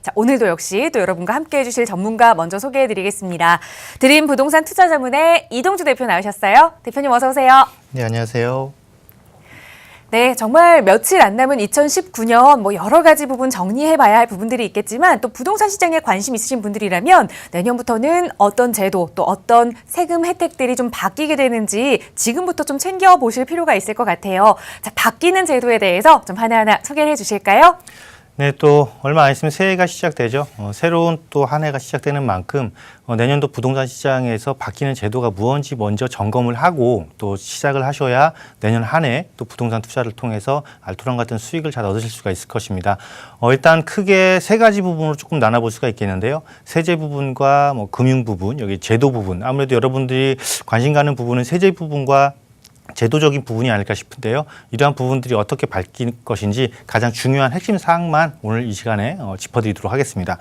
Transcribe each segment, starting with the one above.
자, 오늘도 역시 또 여러분과 함께 해주실 전문가 먼저 소개해드리겠습니다. 드림 부동산 투자자문의 이동주 대표 나오셨어요. 대표님 어서 오세요. 네, 안녕하세요. 네, 정말 며칠 안 남은 2019년 여러 가지 부분 정리해봐야 할 부분들이 있겠지만 또 부동산 시장에 관심 있으신 분들이라면 내년부터는 어떤 제도 또 어떤 세금 혜택들이 좀 바뀌게 되는지 지금부터 좀 챙겨보실 필요가 있을 것 같아요. 자, 바뀌는 제도에 대해서 좀 하나하나 소개를 해주실까요? 네, 또 얼마 안 있으면 새해가 시작되죠. 새로운 또 한 해가 시작되는 만큼 내년도 부동산 시장에서 바뀌는 제도가 무엇인지 먼저 점검을 하고 또 시작을 하셔야 내년 한 해 또 부동산 투자를 통해서 알토란 같은 수익을 잘 얻으실 수가 있을 것입니다. 일단 크게 세 가지 부분으로 조금 나눠볼 수가 있겠는데요. 세제 부분과 금융 부분, 여기 제도 부분. 아무래도 여러분들이 관심 가는 부분은 세제 부분과 제도적인 부분이 아닐까 싶은데요. 이러한 부분들이 어떻게 바뀔 것인지 가장 중요한 핵심 사항만 오늘 이 시간에 짚어드리도록 하겠습니다.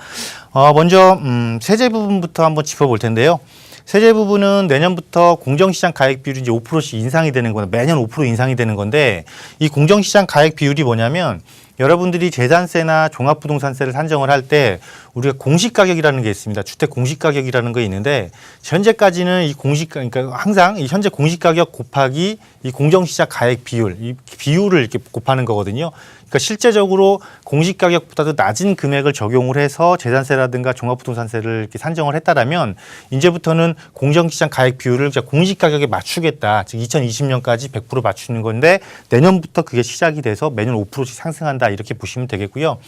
먼저 세제 부분부터 한번 짚어볼 텐데요. 세제 부분은 내년부터 공정시장 가액 비율이 이제 5%씩 인상이 되는 건데 매년 5% 인상이 되는 건데 이 공정시장 가액 비율이 뭐냐면 여러분들이 재산세나 종합부동산세를 산정을 할 때 우리가 공시가격이라는 게 있습니다. 주택 공시가격이라는 게 있는데 현재까지는 이 그러니까 항상 이 현재 공시가격 곱하기 이 공정시장 가액 비율, 이 비율을 이렇게 곱하는 거거든요. 그러니까 실제적으로 공시가격보다도 낮은 금액을 적용을 해서 재산세라든가 종합부동산세를 이렇게 산정을 했다라면 이제부터는 공정시장 가액 비율을 공시가격에 맞추겠다. 즉 2020년까지 100% 맞추는 건데 내년부터 그게 시작이 돼서 매년 5%씩 상승한다. 이렇게 보시면 되겠고요.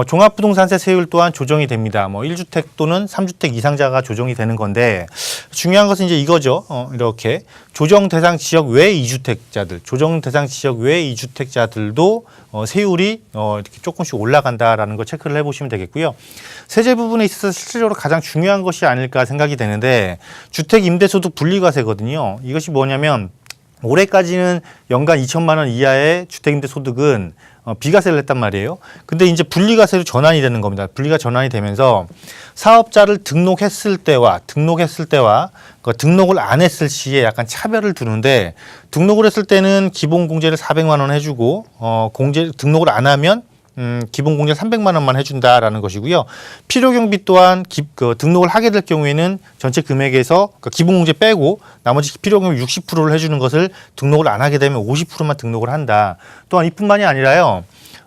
종합부동산세 세율 또한 조정이 됩니다. 1주택 또는 3주택 이상자가 조정이 되는 건데 중요한 것은 이제 이거죠. 이렇게 조정 대상 지역 외 2주택자들, 조정 대상 지역 외 2주택자들도 세율이 이렇게 조금씩 올라간다라는 거 체크를 해보시면 되겠고요. 세제 부분에 있어서 실질적으로 가장 중요한 것이 아닐까 생각이 되는데 주택 임대소득 분리과세거든요. 이것이 뭐냐면 올해까지는 연간 2천만 원 이하의 주택임대소득은 비과세를 했단 말이에요. 근데 이제 분리과세로 전환이 되는 겁니다. 분리가 전환이 되면서 사업자를 등록했을 때와 등록을 안 했을 시에 약간 차별을 두는데 등록을 했을 때는 기본 공제를 400만 원 해주고 등록을 안 하면 기본 공제 300만 원만 해준다라는 것이고요. 필요경비 또한 등록을 하게 될 경우에는 전체 금액에서 기본 공제 빼고 나머지 필요경비 60%를 해주는 것을 등록을 안 하게 되면 50%만 등록을 한다. 또한 이뿐만이 아니라요.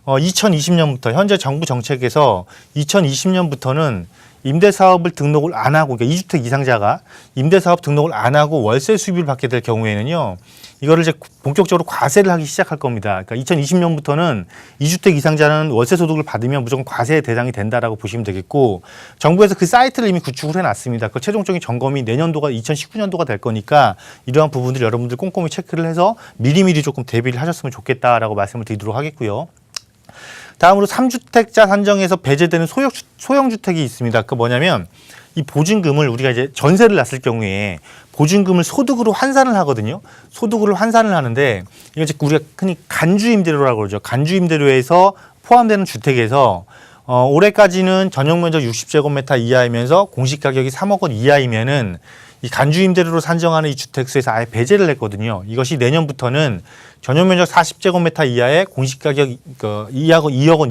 2020년부터 현재 정부 정책에서 2020년부터는 임대사업을 등록을 안 하고 그러니까 2주택 이상자가 임대사업 등록을 안 하고 월세 수입을 받게 될 경우에는요. 이거를 이제 본격적으로 과세를 하기 시작할 겁니다. 그러니까 2020년부터는 2주택 이상자는 월세 소득을 받으면 무조건 과세의 대상이 된다라고 보시면 되겠고 정부에서 그 사이트를 이미 구축을 해놨습니다. 그 최종적인 점검이 내년도가 2019년도가 될 거니까 이러한 부분들 여러분들 꼼꼼히 체크를 해서 미리미리 조금 대비를 하셨으면 좋겠다라고 말씀을 드리도록 하겠고요. 다음으로 3주택자 산정에서 배제되는 소형주택이 있습니다. 그 뭐냐면 이 보증금을 우리가 이제 전세를 놨을 경우에 보증금을 소득으로 환산을 하거든요. 소득으로 환산을 하는데 이거 이제 우리가 흔히 간주임대료라고 그러죠. 간주임대료에서 포함되는 주택에서 올해까지는 전용면적 60제곱미터 이하이면서 공시가격이 3억 원 이하이면은 이 간주임대료로 산정하는 이 주택수에서 아예 배제를 했거든요. 이것이 내년부터는 전용면적 40제곱미터 이하의 공시가격 2억 원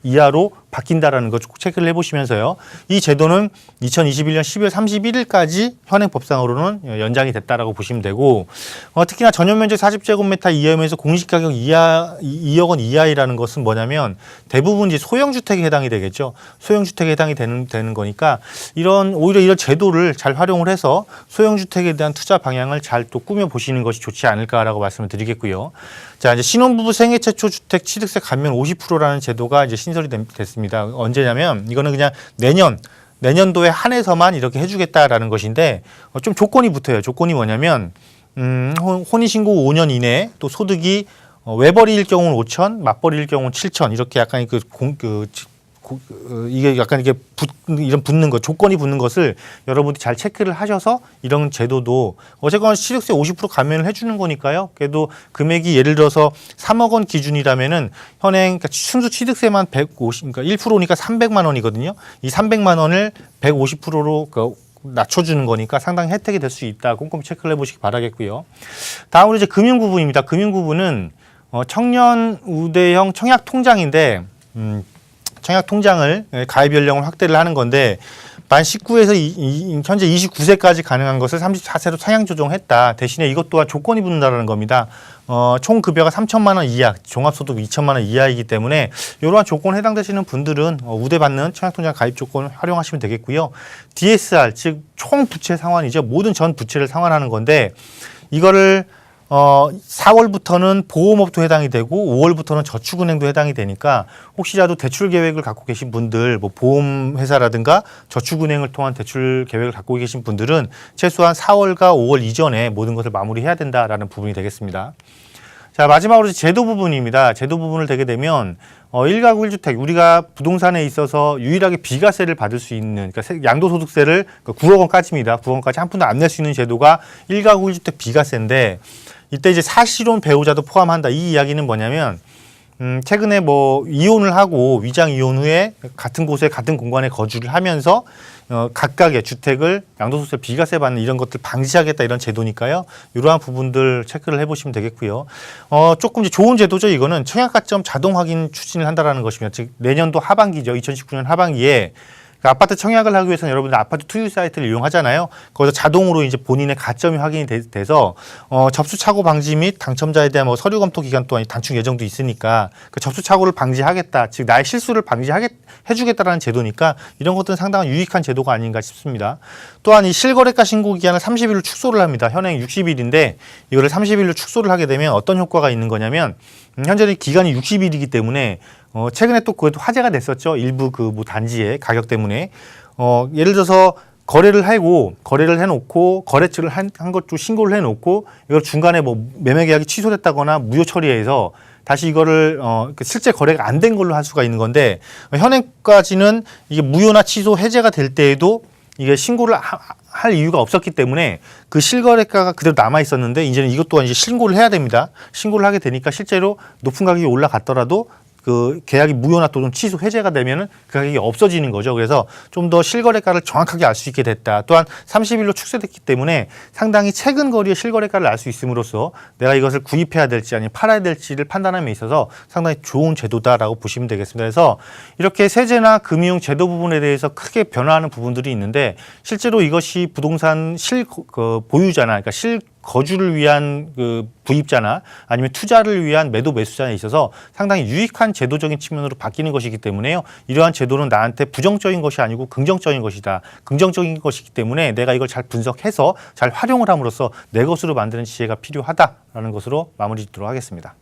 이하로 바뀐다라는 거 꼭 체크를 해보시면서요. 이 제도는 2021년 12월 31일까지 현행법상으로는 연장이 됐다라고 보시면 되고 특히나 전용면적 40제곱미터 이하이면서 공시가격 2억 원 이하이라는 것은 뭐냐면 대부분 이제 소형주택에 해당이 되겠죠. 소형주택에 해당이 되는 거니까 오히려 이런 제도를 잘 활용을 해서 소형주택에 대한 투자 방향을 잘 또 꾸며보시는 것이 좋지 않을까라고 말씀을 드리겠고요. 자, 이제 신혼부부 생애 최초 주택 취득세 감면 50%라는 제도가 이제 신설이 됐습니다. 언제냐면 이거는 그냥 내년도에 한해서만 이렇게 해주겠다라는 것인데 좀 조건이 붙어요. 조건이 뭐냐면 혼인신고 5년 이내에 또 소득이 외벌이일 경우는 5천, 맞벌이일 경우는 7천 이렇게 약간 이게 약간 이게 이런 붙는 것, 조건이 붙는 것을 여러분들이 잘 체크를 하셔서 이런 제도도 어쨌거나 취득세 50% 감면을 해주는 거니까요. 그래도 금액이 예를 들어서 3억 원 기준이라면은 현행 그러니까 순수 취득세만 150, 그러니까 1%니까 300만 원이거든요. 이 300만 원을 150%로 낮춰주는 거니까 상당히 혜택이 될 수 있다. 꼼꼼히 체크를 해보시기 바라겠고요. 다음으로 이제 금융 부분입니다. 금융 부분은 청년 우대형 청약 통장인데. 청약 통장을 가입 연령을 확대를 하는 건데 만 19에서 현재 29세까지 가능한 것을 34세로 상향 조정했다. 대신에 이것 또한 조건이 붙는다는 겁니다. 총 급여가 3천만 원 이하, 종합소득 2천만 원 이하이기 때문에 이러한 조건에 해당되시는 분들은 우대받는 청약통장 가입 조건을 활용하시면 되겠고요. DSR, 즉 총 부채 상환이죠. 모든 전 부채를 상환하는 건데 이거를 4월부터는 보험업도 해당이 되고 5월부터는 저축은행도 해당이 되니까 혹시라도 대출 계획을 갖고 계신 분들, 뭐 보험회사라든가 저축은행을 통한 대출 계획을 갖고 계신 분들은 최소한 4월과 5월 이전에 모든 것을 마무리해야 된다라는 부분이 되겠습니다. 자, 마지막으로 제도 부분입니다. 제도 부분을 되게 되면 1가구 1주택, 우리가 부동산에 있어서 유일하게 비과세를 받을 수 있는, 그러니까 양도소득세를 9억 원까지입니다. 9억 원까지 한 푼도 안 낼 수 있는 제도가 1가구 1주택 비과세인데 이때 이제 사실혼 배우자도 포함한다. 이 이야기는 뭐냐면 최근에 뭐 이혼을 하고 위장 이혼 후에 같은 곳에 같은 공간에 거주를 하면서 각각의 주택을 양도소득세 비과세 받는 이런 것들 방지하겠다 이런 제도니까요. 이러한 부분들 체크를 해보시면 되겠고요. 조금 이제 좋은 제도죠. 이거는 청약가점 자동 확인 추진을 한다라는 것이며 즉 내년도 하반기죠. 2019년 하반기에 그러니까 아파트 청약을 하기 위해서는 여러분들 아파트 투유 사이트를 이용하잖아요. 거기서 자동으로 이제 본인의 가점이 확인이 돼서 접수 착오 방지 및 당첨자에 대한 뭐 서류 검토 기간 또한 단축 예정도 있으니까 그 접수 착오를 방지하겠다, 즉 나의 실수를 해주겠다라는 제도니까 이런 것들은 상당히 유익한 제도가 아닌가 싶습니다. 또한 이 실거래가 신고 기간을 30일로 축소를 합니다. 현행 60일인데 이거를 30일로 축소를 하게 되면 어떤 효과가 있는 거냐면 현재는 기간이 60일이기 때문에 최근에 또 그것도 화제가 됐었죠. 일부 그 뭐 단지의 가격 때문에 예를 들어서 거래를 해놓고 거래처를 한 것도 신고를 해놓고 이걸 중간에 뭐 매매 계약이 취소됐다거나 무효 처리해서 다시 이거를 실제 거래가 안 된 걸로 할 수가 있는 건데 현행까지는 이게 무효나 취소 해제가 될 때에도 이게 신고를 할 이유가 없었기 때문에 그 실거래가가 그대로 남아 있었는데 이제는 이것 또한 이제 신고를 해야 됩니다. 신고를 하게 되니까 실제로 높은 가격이 올라갔더라도 그 계약이 무효나 또는 취소 해제가 되면은 그 가격이 없어지는 거죠. 그래서 좀 더 실거래가를 정확하게 알 수 있게 됐다. 또한 30일로 축소됐기 때문에 상당히 최근 거리의 실거래가를 알 수 있음으로써 내가 이것을 구입해야 될지 아니면 팔아야 될지를 판단함에 있어서 상당히 좋은 제도다라고 보시면 되겠습니다. 그래서 이렇게 세제나 금융 제도 부분에 대해서 크게 변화하는 부분들이 있는데 실제로 이것이 부동산 보유자나 그러니까 거주를 위한 그 구입자나 아니면 투자를 위한 매도 매수자에 있어서 상당히 유익한 제도적인 측면으로 바뀌는 것이기 때문에요. 이러한 제도는 나한테 부정적인 것이 아니고 긍정적인 것이다. 긍정적인 것이기 때문에 내가 이걸 잘 분석해서 잘 활용을 함으로써 내 것으로 만드는 지혜가 필요하다라는 것으로 마무리 짓도록 하겠습니다.